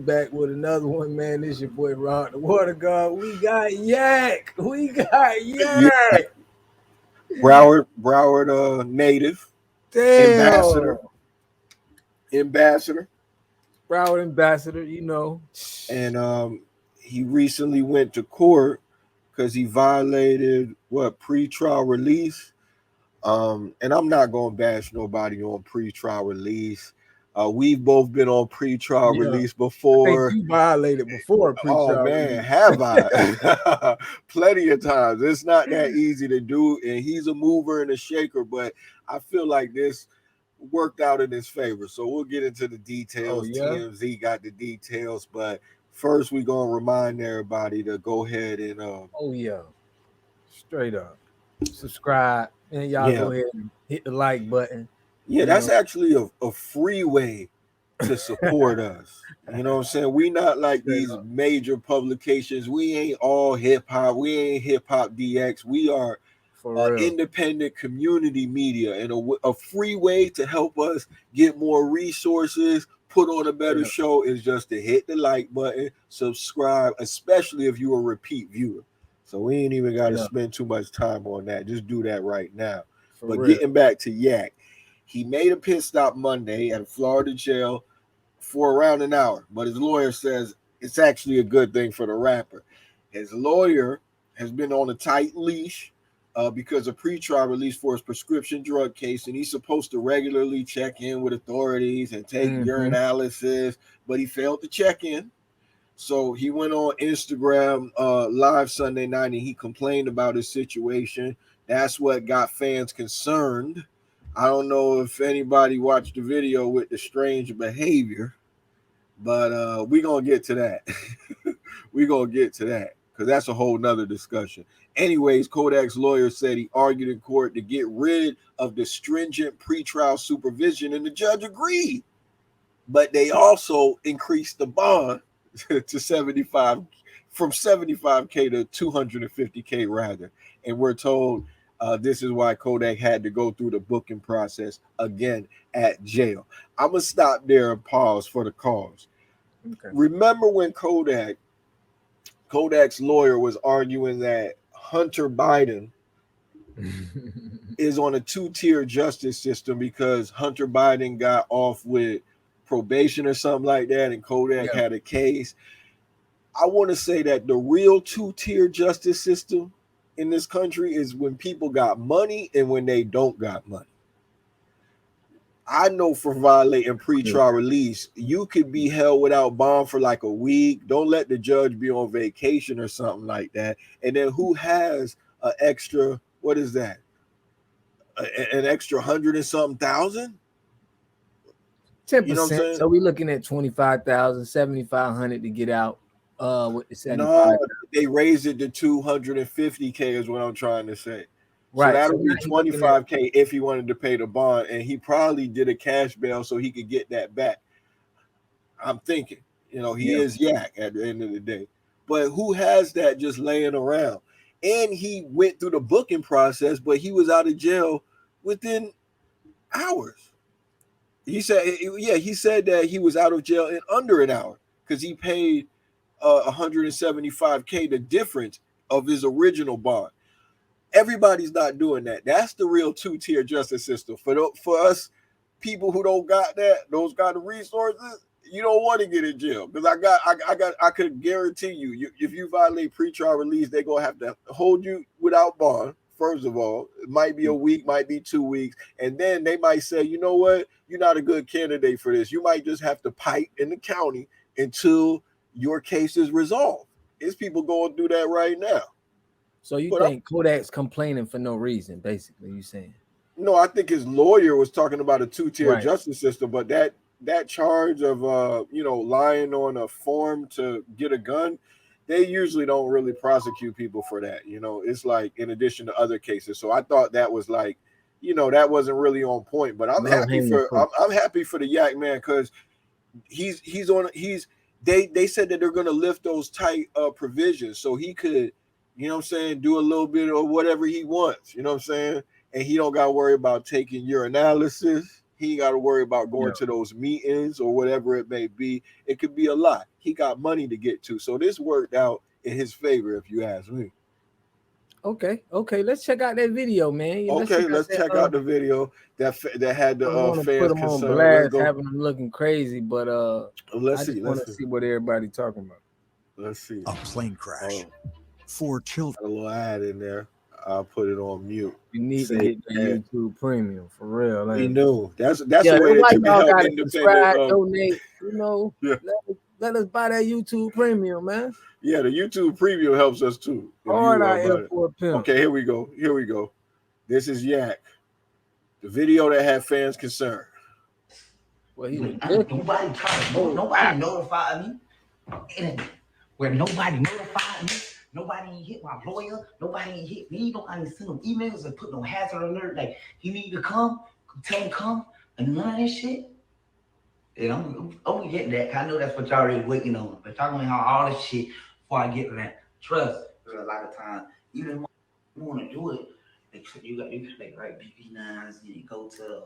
back with another one, man. This your boy Ron, the Water God. We got Yak. We got Yeah, Yak. Broward native Damn. ambassador, ambassador, Proud ambassador, you know. and he recently went to court because he violated what pretrial release. And I'm not gonna bash nobody on pretrial release. We've both been on pretrial Yeah. release I think before. you violated before a Oh pretrial man, release. have I? Plenty of times. It's not that easy to do, and he's a mover and a shaker, but I feel like this worked out in his favor. So we'll get into the Oh details. yeah. TMZ got the details, but first we're gonna remind everybody to go ahead and Oh yeah. Straight up. Subscribe. And y'all yeah, go ahead and hit the like button. yeah, You that's know. actually a free way to support us. You know what I'm saying? We not like Straight these up. major publications. We ain't all hip hop. We ain't hip hop DX. We are For real. independent community media, and a free way to help us get more resources, put on a Straight better up. show is just to hit the like button, subscribe, especially if you're a repeat viewer. So we ain't even got to Straight up. spend too much time on that. Just do that right now. For But real. getting back to Yak, he made a pit stop Monday at a Florida jail for around an hour, but his lawyer says it's actually a good thing for the rapper. His lawyer has been on a tight leash because of pretrial release for his prescription drug case, and he's supposed to regularly check in with authorities and take Mm-hmm. urinalysis, but he failed to check in. So he went on Instagram live Sunday night and he complained about his situation. That's what got fans concerned. I don't know if anybody watched the video with the strange behavior, but we're gonna get to that. We're gonna get to that because that's a whole nother discussion. Anyways, Kodak's lawyer said he argued in court to get rid of the stringent pretrial supervision, and the judge agreed. But they also increased the bond to 75 from 75K to 250K rather. And we're told this is why Kodak had to go through the booking process again at jail. I'm gonna stop there and pause for the cause. Okay. Remember when Kodak's lawyer was arguing that Hunter Biden is on a two-tier justice system because Hunter Biden got off with probation or something like that, and Kodak Yeah. had a case. I want to say that the real two-tier justice system in this country is when people got money and when they don't got money. I know for violating Yeah. pretrial release, you could be held without bond for like a week. Don't let the judge be on vacation or something like that. And then who has an extra, what is that? An extra hundred and something thousand? Ten You know what I'm percent. saying? So we looking at 25,000, 7,500 to get out. With the No, 75. they raised it to 250K is what I'm trying to say. So Right. So that'll now be he's looking at 25K if he wanted to pay the bond, and he probably did a cash bail so he could get that back. I'm thinking, he yeah. is Yak at the end of the day. But who has that just laying around? And he went through the booking process, but he was out of jail within hours. He said, yeah, he said that he was out of jail in under an hour because he paid 175K, the difference of his original bond. Everybody's not doing that. That's the real two-tier justice system. For us people who don't got that, those got the resources, you don't want to get in jail because I could guarantee you, if you violate pretrial release, they're gonna have to hold you without bond. First of all, it might be a week, might be 2 weeks, and then they might say, you know what, you're not a good candidate for this. You might just have to pipe in the county until your case is resolved. It's people going through that right now. So you But think Kodak's complaining for no reason, basically, you saying. no, I think his lawyer was talking about a two-tier Right. justice system, but that charge of lying on a form to get a gun, they usually don't really prosecute people for that. It's like in addition to other cases. So I thought that was like, that wasn't really on point. But I'm Low happy hanging for fruit. I'm happy for the Yak man because he's they said that they're gonna lift those tight provisions so he could, what I'm saying, do a little bit of whatever he wants, you know what I'm saying? And he don't got to worry about taking urinalysis. He ain't got to worry about Yeah. going to those meetings or whatever it may be. It could be a lot. He got money to get to. So this worked out in his favor, if you ask me. Okay. Let's check out that video, man. Let's check Okay, out let's that. check out the video that had I the don't want to put fans them on concerned. Let's blast, go. having them looking crazy, but Let's I just see. want Let's to see. see what everybody talking about. Let's see. A plane crash. Oh, 4 children. got a little ad in there. I'll put it on mute. You need to Say get the ad. YouTube Premium for real. We Ain't it? knew that's Yeah, a that's way why that you can y'all help gotta independent. subscribe, donate. Yeah, Let us buy that YouTube Premium, man. yeah. The YouTube preview helps us too. If Hard you out here about it. for a pimp. Okay, here we go. Here we go. This is Yak, the video that had fans concerned. Well, he was nobody tried. Nobody notified me. And where nobody notified me. Nobody ain't hit my lawyer. Nobody ain't hit me. Nobody sent no emails and put no hazard alert like he need to come. Tell him come. And none of this shit. And I'm getting that. 'Cause I know that's what y'all already waiting on. But y'all gonna have all this shit before I get to that. Trust. Because a lot of times, even when you want to do it, you can like write BB9s and you go to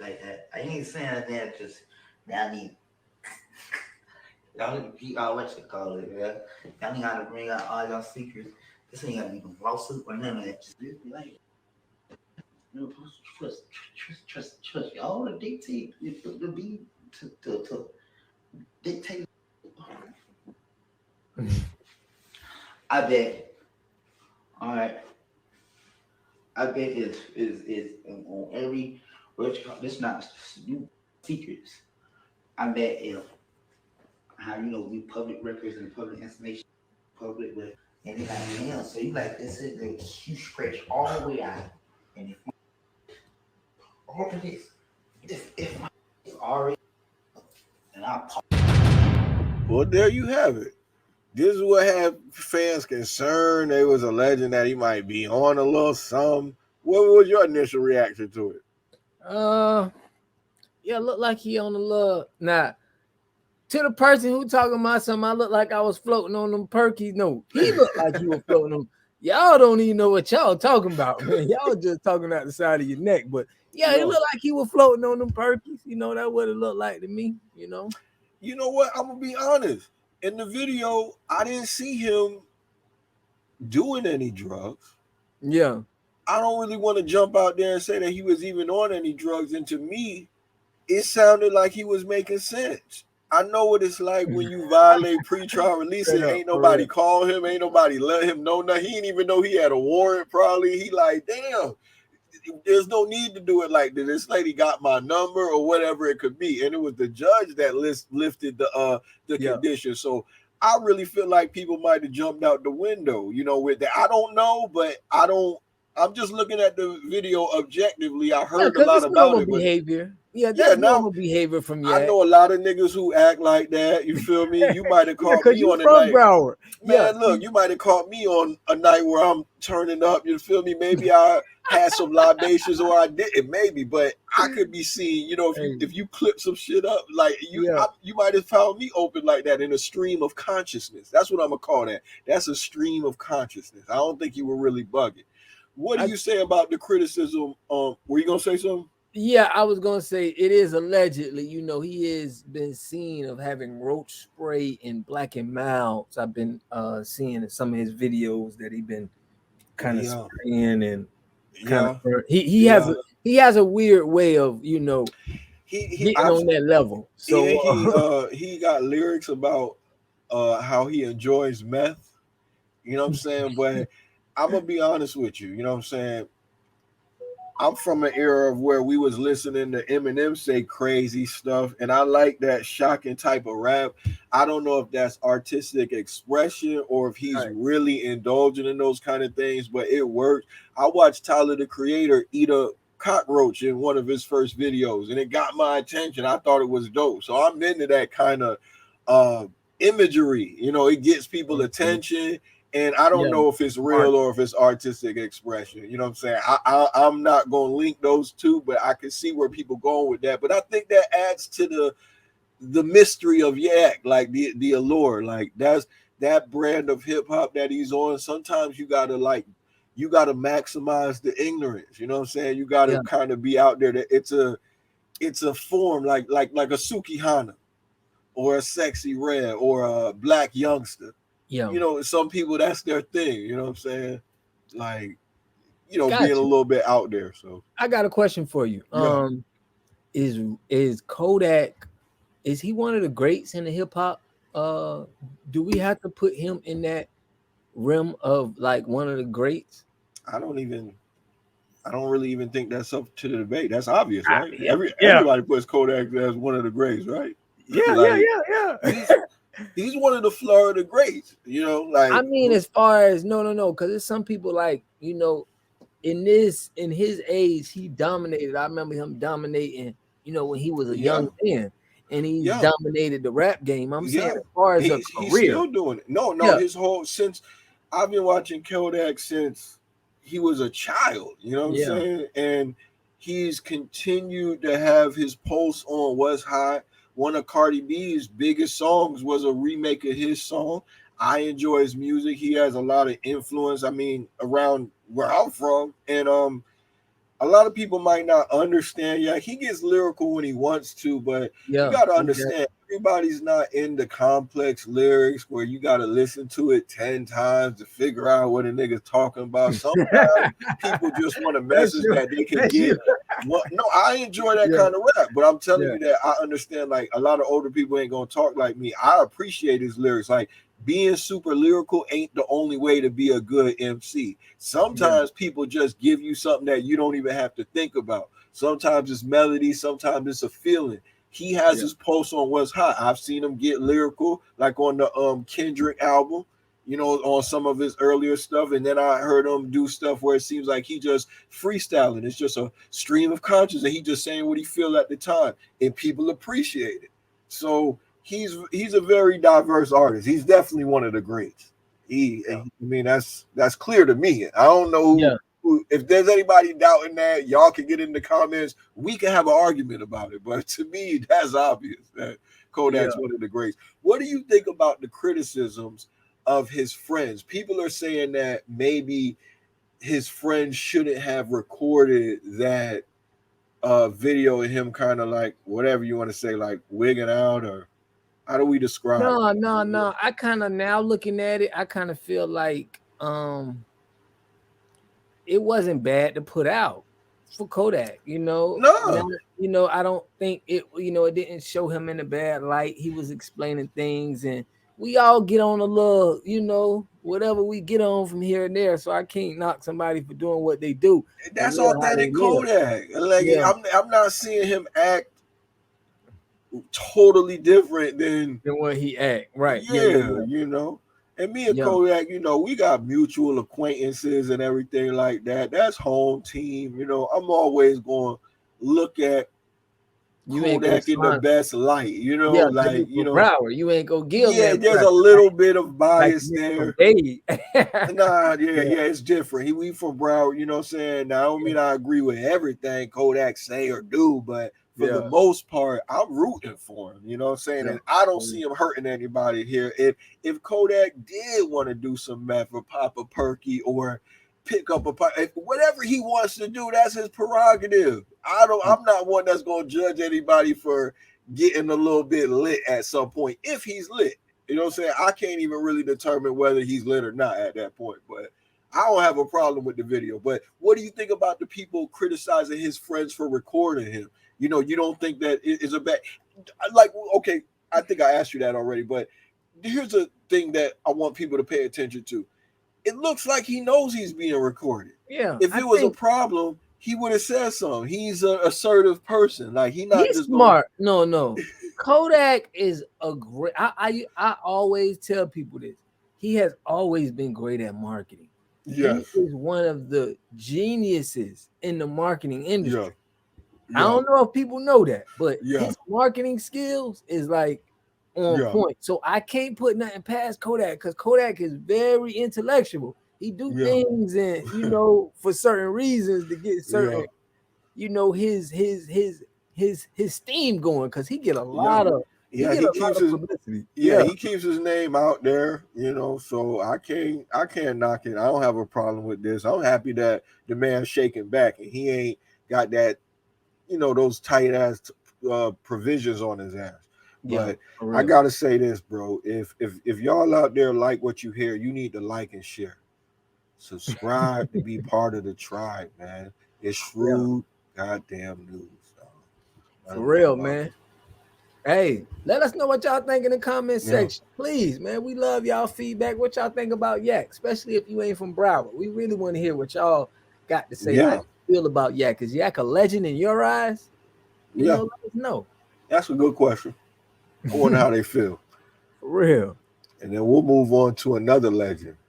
like that. I ain't saying that just y'all need y'all need to be what you call it, yeah. Y'all ain't gotta bring out all y'all secrets. This ain't gotta be no lawsuit or none of that. Just be like trust. Y'all to dictate to be to dictate. I bet. All right. I bet is on every this not new secrets. I bet if how we public records and public information public with and they like damn, so you like this is you stretch all the way out and if all of this if my is already and I pop. Well, there you have it. This is what had fans concerned. They was alleging that he might be on a little something. What was your initial reaction to it? Yeah, look like he on the little nah. To the person who talking about something, I look like I was floating on them perkies. No, he looked like he was floating on. Y'all don't even know what y'all talking about, man. Y'all just talking out the side of your neck. But yeah, it looked like he was floating on them perkies. That what it looked like to me. You know what? I'm gonna be honest. In the video, I didn't see him doing any drugs. Yeah. I don't really want to jump out there and say that he was even on any drugs. And to me, it sounded like he was making sense. I know what it's like when you violate pretrial release. Ain't nobody call him. Ain't nobody let him know nothing. He didn't even know he had a warrant probably. He like, damn, there's no need to do it like this. This lady got my number or whatever it could be. And it was the judge that lifted the condition. So I really feel like people might have jumped out the window, with that. I don't know, but I'm just looking at the video objectively. I heard a lot about it. Behavior. That's normal behavior from you. I know a lot of niggas who act like that. You feel me? You might have caught me on a night. Broward. Man, look, you might have caught me on a night where I'm turning up. You feel me? Maybe I had some libations or I didn't. Maybe, but I could be seen. If you clip some shit up, like you might have found me open like that in a stream of consciousness. That's what I'm gonna call that. That's a stream of consciousness. I don't think you were really bugging. What do you say about the criticism? Were you gonna say something? Yeah, I was gonna say it is allegedly, he has been seen of having roach spray and blackened mouths. I've been seeing in some of his videos that he been kind of spraying and he has a weird way of getting on that level. So he got lyrics about how he enjoys meth. You know what I'm saying? But I'm gonna be honest with you. You know what I'm saying? I'm from an era of where we was listening to Eminem say crazy stuff, and I like that shocking type of rap. I don't know if that's artistic expression or if he's really indulging in those kind of things, but it works. I watched Tyler, the Creator, eat a cockroach in one of his first videos, and it got my attention. I thought it was dope. So I'm into that kind of imagery. It gets people attention. And I don't know if it's real or if it's artistic expression. You know what I'm saying? I'm not going to link those two, but I can see where people going with that. But I think that adds to the mystery of Yak, like the allure. Like that's that brand of hip hop that he's on. Sometimes you got to you got to maximize the ignorance. You know what I'm saying? You got to Yeah. kind of be out there. That it's a form like a Sukihana or a Sexy Red or a Black Youngster. Yeah. You know, some people that's their thing. You know what I'm saying? Like, you know, being a Gotcha. little bit out there. So I got a question for you. yeah, Is Kodak, is he one of the greats in the hip hop? Do we have to put him in that realm of like one of the greats? I don't even. I don't really even think that's up to the debate. That's obvious, right? Yeah, yeah, Everybody puts Kodak as one of the greats, right? yeah, yeah, Like yeah, he's yeah. he's one of the Florida greats, you know. I Like mean, as far as no, because there's some people like in his age, he dominated. I remember him dominating, when he was a yeah, young man, and he's yeah, dominated the rap game. I'm saying yeah. as far as a He's career, still doing it. No, yeah, his whole since I've been watching Kodak since he was a child. You know what I'm yeah, saying? And he's continued to have his pulse on what's hot. One of Cardi B's biggest songs was a remake of his song. I enjoy his music. He has a lot of influence. I mean, around where I'm from, and a lot of people might not understand. Yeah, he gets lyrical when he wants to, but you yeah, got to exactly. understand everybody's not into complex lyrics where you got to listen to it 10 times to figure out what a nigga's talking about. Sometimes people just want a That's message you. that they can That's you. get. No, I enjoy that Yeah, kind of rap, but I'm telling yeah, you that I understand like a lot of older people ain't gonna talk like me. I appreciate his lyrics. Like being super lyrical ain't the only way to be a good MC. yeah, Sometimes people just give you something that you don't even have to think about. Sometimes it's melody, sometimes it's a feeling. He has yeah. his pulse on what's hot. I've seen him get lyrical, like on the Kendrick album, you know, on some of his earlier stuff. And then I heard him do stuff where it seems like he just freestyling. It's just a stream of consciousness, and he just saying what he feel at the time, and people appreciate it. So he's a very diverse artist. He's definitely one of the greats. I mean, that's clear to me. I don't know Yeah, if there's anybody doubting that, y'all can get in the comments. We can have an argument about it. But to me, that's obvious that yeah. Kodak's one of the greats. What do you think about the criticisms of his friends? People are saying that maybe his friends shouldn't have recorded that video of him kind of like whatever you want to say, like wigging out, or how do we describe No, that? no, no. I kind of now looking at it, I kind of feel like it wasn't bad to put out for Kodak. Now, No, I don't think it. It didn't show him in a bad light. He was explaining things, and we all get on a little, whatever we get on from here and there. So I can't knock somebody for doing what they do and that's live how they authentic live. Kodak. Like Yeah, I'm not seeing him act totally different than than what he act. Right. Yeah, yeah, yeah, yeah, you know. And me and yeah. Kodak, you know, we got mutual acquaintances and everything like that. That's home team. You know, I'm always going to look at You ain't gonna Kodak in the sponsor. best light. You know, Yeah, cause like it's you for know, Broward. You ain't gonna give yeah, that there's price a little bit of like bias you from there. Dade. Nah, yeah, Yeah, yeah, it's different. We from Broward, you know what I'm saying? Now, I don't mean I agree with everything Kodak say or do, but for the yeah, most part, I'm rooting for him. You know what I'm saying? yeah, And I don't yeah, see him hurting anybody here. If Kodak did want to do some meth or pop a perky or pick up whatever he wants to do, that's his prerogative. I'm not one that's gonna judge anybody for getting a little bit lit at some point if he's lit. You know what I'm saying? I can't even really determine whether he's lit or not at that point, but I don't have a problem with the video. But what do you think about the people criticizing his friends for recording him? You know, you don't think that it is a bad, like, okay, I think I asked you that already, but here's a thing that I want people to pay attention to. It looks like he knows he's being recorded. yeah. If I it was a think problem, he would have said something. He's an assertive person. Like, he not he's just going smart. No, no. Kodak is a great. I always tell people this. He has always been great at marketing. He yes, is one of the geniuses in the marketing yeah, industry. I yeah, don't know if people know that, but yeah, his marketing skills is like on yeah, point. So I can't put nothing past Kodak because Kodak is very intellectual. He do yeah. things and for certain reasons to get Yeah, certain his steam going because he get a yeah, lot of He Yeah, get he a lot keeps of his publicity. yeah, he keeps his name out there, you know, so I can't knock it. I don't have a problem with this. I'm happy that the man's shaking back and he ain't got that, you know, those tight ass provisions on his ass. Yeah, But for I real. gotta say this, bro. If y'all out there like what you hear, you need to like and share. Subscribe to be part of the tribe, man. It's Yeah, shrewd goddamn news, dog. for Nothing but real, love. man. Hey, let us know what y'all think in the comment Yeah. section. Please, man. We love y'all feedback. What y'all think about Yak, especially if you ain't from Broward. We really want to hear what y'all got to say. How Yeah. you feel about Yak? Is Yak a legend in your eyes? You Yeah. know, let us know. That's a good question. I wonder how they feel. For real. And then we'll move on to another legend.